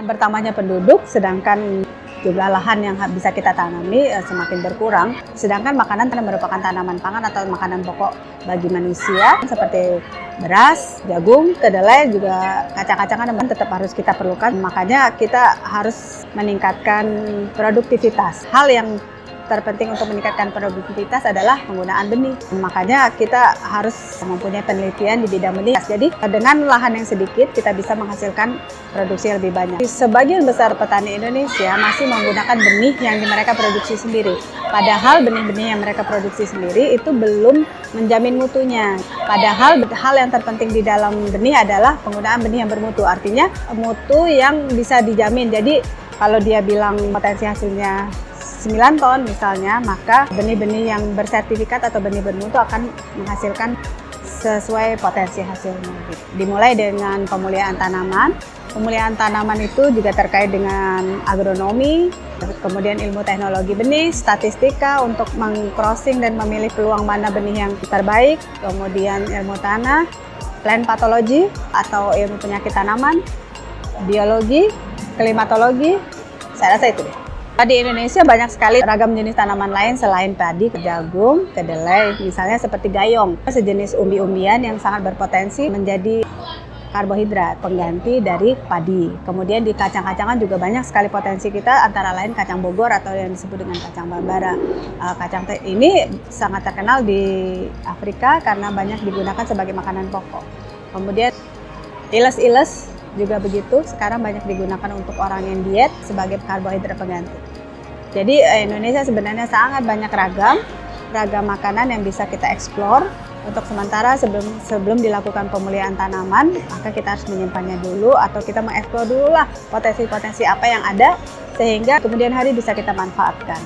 Bertambahnya penduduk, sedangkan jumlah lahan yang bisa kita tanami semakin berkurang. Sedangkan makanan merupakan tanaman pangan atau makanan pokok bagi manusia seperti beras, jagung, kedelai, juga kacang-kacangan tetap harus kita perlukan. Makanya kita harus meningkatkan produktivitas. Hal yang terpenting untuk meningkatkan produktivitas adalah penggunaan benih. Makanya kita harus mempunyai penelitian di bidang benih. Jadi dengan lahan yang sedikit kita bisa menghasilkan produksi yang lebih banyak. Sebagian besar petani Indonesia masih menggunakan benih yang mereka produksi sendiri. Padahal benih-benih yang mereka produksi sendiri itu belum menjamin mutunya. Padahal hal yang terpenting di dalam benih adalah penggunaan benih yang bermutu. Artinya mutu yang bisa dijamin. Jadi kalau dia bilang potensi hasilnya 9 ton misalnya, maka benih-benih yang bersertifikat atau benih bermutu akan menghasilkan sesuai potensi hasilnya. Dimulai dengan pemuliaan tanaman. Pemuliaan tanaman itu juga terkait dengan agronomi, kemudian ilmu teknologi benih, statistika untuk meng-crossing dan memilih peluang mana benih yang terbaik, kemudian ilmu tanah, plant pathology atau ilmu penyakit tanaman, biologi, klimatologi, saya rasa itu deh. Di Indonesia banyak sekali ragam jenis tanaman lain selain padi, jagung, kedelai, misalnya seperti gayong, sejenis umbi-umbian yang sangat berpotensi menjadi karbohidrat, pengganti dari padi. Kemudian di kacang-kacangan juga banyak sekali potensi kita, antara lain kacang Bogor atau yang disebut dengan kacang Barbara. Kacang ini sangat terkenal di Afrika karena banyak digunakan sebagai makanan pokok. Kemudian iles-iles juga begitu, sekarang banyak digunakan untuk orang yang diet sebagai karbohidrat pengganti. Jadi Indonesia sebenarnya sangat banyak ragam makanan yang bisa kita eksplor. Untuk sementara sebelum dilakukan pemulihan tanaman, maka kita harus menyimpannya dulu atau kita mengeksplor dulu lah potensi-potensi apa yang ada sehingga kemudian hari bisa kita manfaatkan.